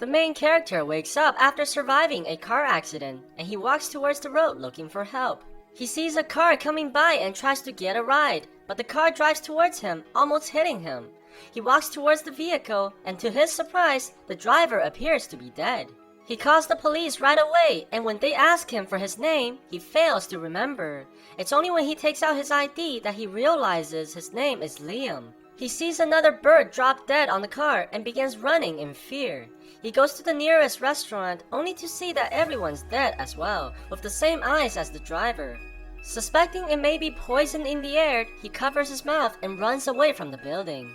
The main character wakes up after surviving a car accident, and he walks towards the road looking for help. He sees a car coming by and tries to get a ride, but the car drives towards him, almost hitting him. He walks towards the vehicle, and to his surprise, the driver appears to be dead. He calls the police right away, and when they ask him for his name, he fails to remember. It's only when he takes out his ID that he realizes his name is Liam. He sees another bird drop dead on the car and begins running in fear. He goes to the nearest restaurant only to see that everyone's dead as well, with the same eyes as the driver. Suspecting it may be poison in the air, he covers his mouth and runs away from the building.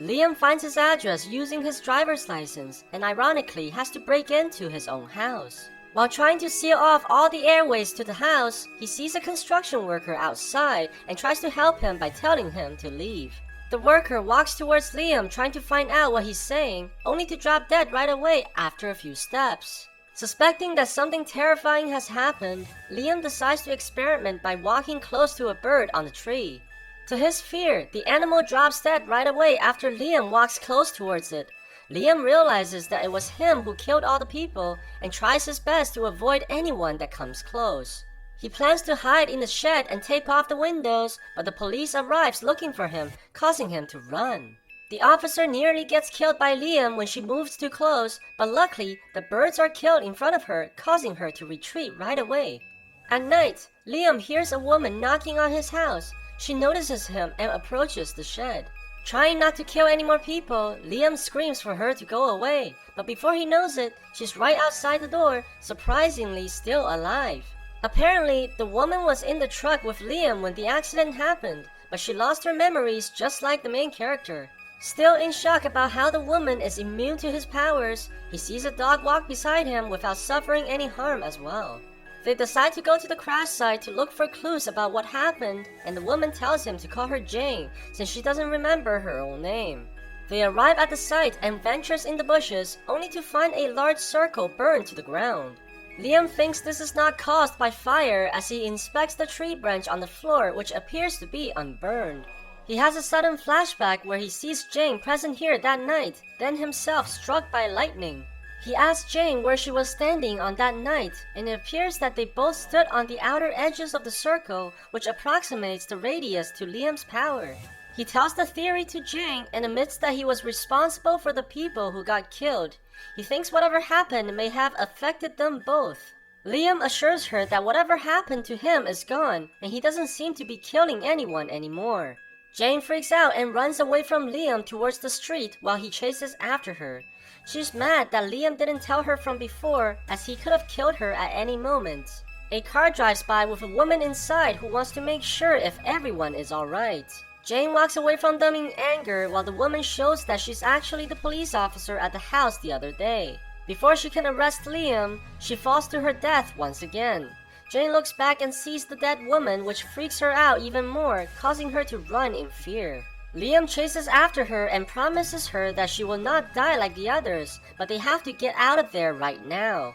Liam finds his address using his driver's license and ironically has to break into his own house. While trying to seal off all the airways to the house, he sees a construction worker outside and tries to help him by telling him to leave. The worker walks towards Liam trying to find out what he's saying, only to drop dead right away after a few steps. Suspecting that something terrifying has happened, Liam decides to experiment by walking close to a bird on the tree. To his fear, the animal drops dead right away after Liam walks close towards it. Liam realizes that it was him who killed all the people and tries his best to avoid anyone that comes close. He plans to hide in the shed and tape off the windows, but the police arrives looking for him, causing him to run. The officer nearly gets killed by Liam when she moves too close, but luckily, the birds are killed in front of her, causing her to retreat right away. At night, Liam hears a woman knocking on his house. She notices him and approaches the shed. Trying not to kill any more people, Liam screams for her to go away, but before he knows it, she's right outside the door, surprisingly still alive. Apparently, the woman was in the truck with Liam when the accident happened, but she lost her memories just like the main character. Still in shock about how the woman is immune to his powers, he sees a dog walk beside him without suffering any harm as well. They decide to go to the crash site to look for clues about what happened, and the woman tells him to call her Jane since she doesn't remember her own name. They arrive at the site and ventures in the bushes only to find a large circle burned to the ground. Liam thinks this is not caused by fire as he inspects the tree branch on the floor which appears to be unburned. He has a sudden flashback where he sees Jane present here that night, then himself struck by lightning. He asks Jane where she was standing on that night, and it appears that they both stood on the outer edges of the circle, which approximates the radius to Liam's power. He tells the theory to Jane and admits that he was responsible for the people who got killed. He thinks whatever happened may have affected them both. Liam assures her that whatever happened to him is gone, and he doesn't seem to be killing anyone anymore. Jane freaks out and runs away from Liam towards the street while he chases after her. She's mad that Liam didn't tell her from before, as he could have killed her at any moment. A car drives by with a woman inside who wants to make sure if everyone is alright. Jane walks away from them in anger while the woman shows that she's actually the police officer at the house the other day. Before she can arrest Liam, she falls to her death once again. Jane looks back and sees the dead woman, which freaks her out even more, causing her to run in fear. Liam chases after her and promises her that she will not die like the others, but they have to get out of there right now.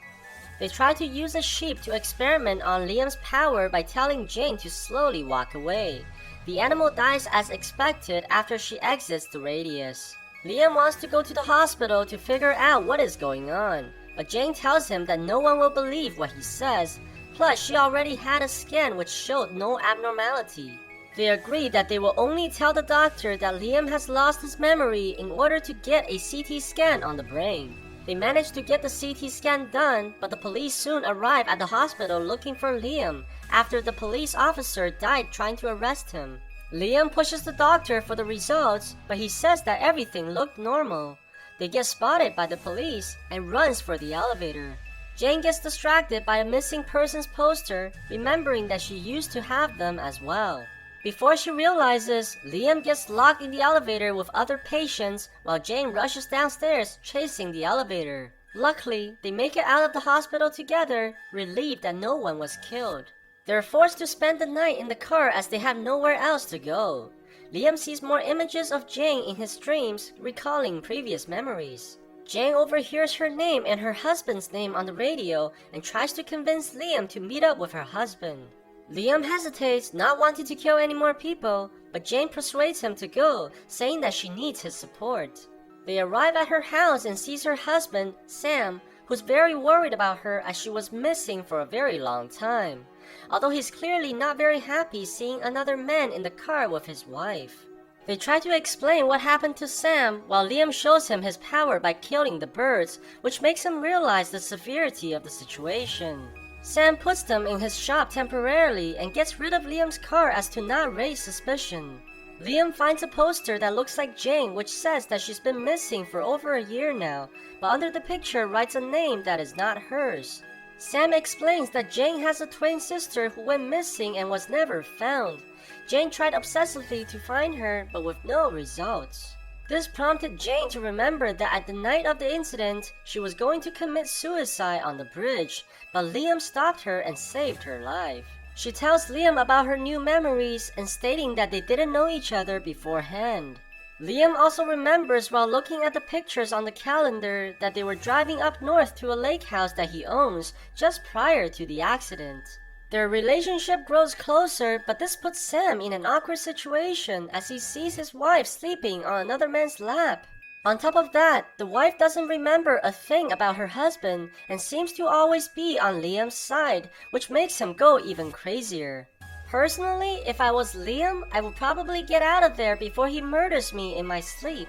They try to use a sheep to experiment on Liam's power by telling Jane to slowly walk away. The animal dies as expected after she exits the radius. Liam wants to go to the hospital to figure out what is going on, but Jane tells him that no one will believe what he says, plus she already had a scan which showed no abnormality. They agree that they will only tell the doctor that Liam has lost his memory in order to get a CT scan on the brain. They manage to get the CT scan done, but the police soon arrive at the hospital looking for Liam after the police officer died trying to arrest him. Liam pushes the doctor for the results, but he says that everything looked normal. They get spotted by the police and runs for the elevator. Jane gets distracted by a missing persons poster, remembering that she used to have them as well. Before she realizes, Liam gets locked in the elevator with other patients while Jane rushes downstairs chasing the elevator. Luckily, they make it out of the hospital together, relieved that no one was killed. They're forced to spend the night in the car as they have nowhere else to go. Liam sees more images of Jane in his dreams, recalling previous memories. Jane overhears her name and her husband's name on the radio and tries to convince Liam to meet up with her husband. Liam hesitates, not wanting to kill any more people, but Jane persuades him to go, saying that she needs his support. They arrive at her house and sees her husband, Sam, who's very worried about her as she was missing for a very long time, although he's clearly not very happy seeing another man in the car with his wife. They try to explain what happened to Sam while Liam shows him his power by killing the birds, which makes him realize the severity of the situation. Sam puts them in his shop temporarily and gets rid of Liam's car as to not raise suspicion. Liam finds a poster that looks like Jane, which says that she's been missing for over a year now, but under the picture writes a name that is not hers. Sam explains that Jane has a twin sister who went missing and was never found. Jane tried obsessively to find her, but with no results. This prompted Jane to remember that at the night of the incident, she was going to commit suicide on the bridge, but Liam stopped her and saved her life. She tells Liam about her new memories and stating that they didn't know each other beforehand. Liam also remembers while looking at the pictures on the calendar that they were driving up north to a lake house that he owns just prior to the accident. Their relationship grows closer, but this puts Sam in an awkward situation as he sees his wife sleeping on another man's lap. On top of that, the wife doesn't remember a thing about her husband and seems to always be on Liam's side, which makes him go even crazier. Personally, if I was Liam, I would probably get out of there before he murders me in my sleep.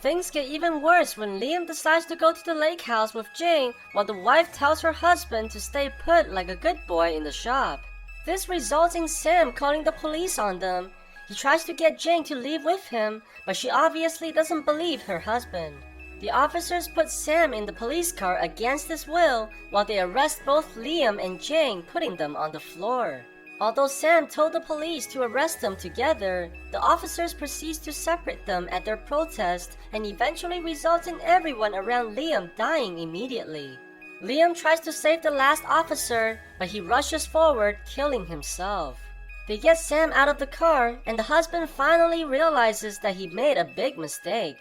Things get even worse when Liam decides to go to the lake house with Jane while the wife tells her husband to stay put like a good boy in the shop. This results in Sam calling the police on them. He tries to get Jane to leave with him, but she obviously doesn't believe her husband. The officers put Sam in the police car against his will while they arrest both Liam and Jane, putting them on the floor. Although Sam told the police to arrest them together, the officers proceed to separate them at their protest and eventually results in everyone around Liam dying immediately. Liam tries to save the last officer, but he rushes forward, killing himself. They get Sam out of the car, and the husband finally realizes that he made a big mistake.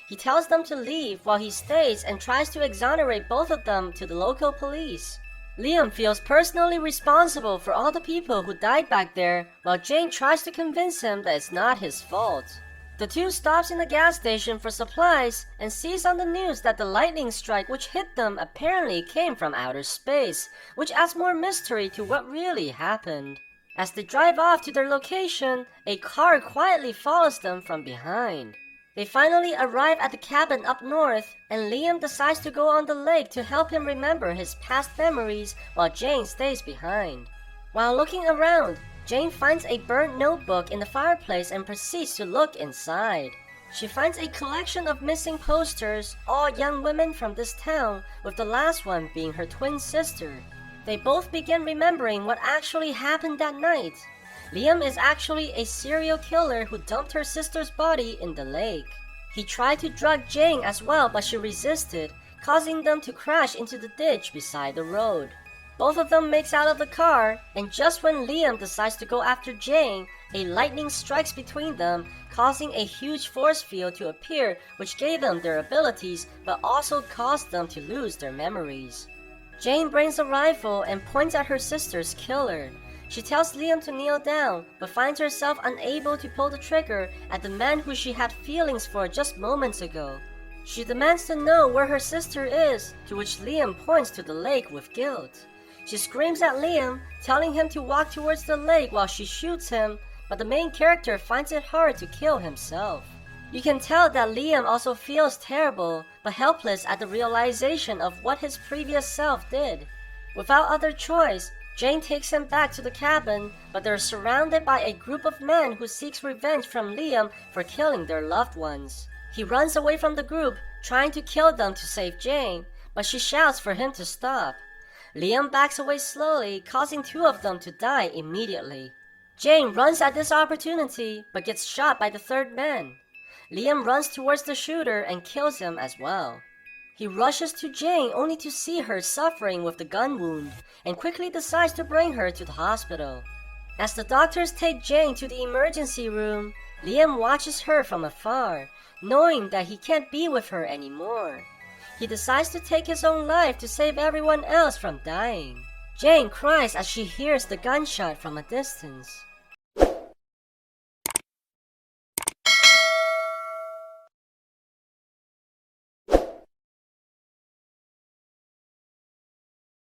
He tells them to leave while he stays and tries to exonerate both of them to the local police. Liam feels personally responsible for all the people who died back there, while Jane tries to convince him that it's not his fault. The two stops in a gas station for supplies and sees on the news that the lightning strike which hit them apparently came from outer space, which adds more mystery to what really happened. As they drive off to their location, a car quietly follows them from behind. They finally arrive at the cabin up north, and Liam decides to go on the lake to help him remember his past memories while Jane stays behind. While looking around, Jane finds a burnt notebook in the fireplace and proceeds to look inside. She finds a collection of missing posters, all young women from this town, with the last one being her twin sister. They both begin remembering what actually happened that night. Liam is actually a serial killer who dumped her sister's body in the lake. He tried to drug Jane as well, but she resisted, causing them to crash into the ditch beside the road. Both of them makes out of the car, and just when Liam decides to go after Jane, a lightning strikes between them, causing a huge force field to appear which gave them their abilities but also caused them to lose their memories. Jane brings a rifle and points at her sister's killer. She tells Liam to kneel down, but finds herself unable to pull the trigger at the man who she had feelings for just moments ago. She demands to know where her sister is, to which Liam points to the lake with guilt. She screams at Liam, telling him to walk towards the lake while she shoots him, but the main character finds it hard to kill himself. You can tell that Liam also feels terrible, but helpless at the realization of what his previous self did. Without other choice, Jane takes him back to the cabin, but they're surrounded by a group of men who seeks revenge from Liam for killing their loved ones. He runs away from the group, trying to kill them to save Jane, but she shouts for him to stop. Liam backs away slowly, causing two of them to die immediately. Jane runs at this opportunity, but gets shot by the third man. Liam runs towards the shooter and kills him as well. He rushes to Jane only to see her suffering with the gun wound, and quickly decides to bring her to the hospital. As the doctors take Jane to the emergency room, Liam watches her from afar, knowing that he can't be with her anymore. He decides to take his own life to save everyone else from dying. Jane cries as she hears the gunshot from a distance.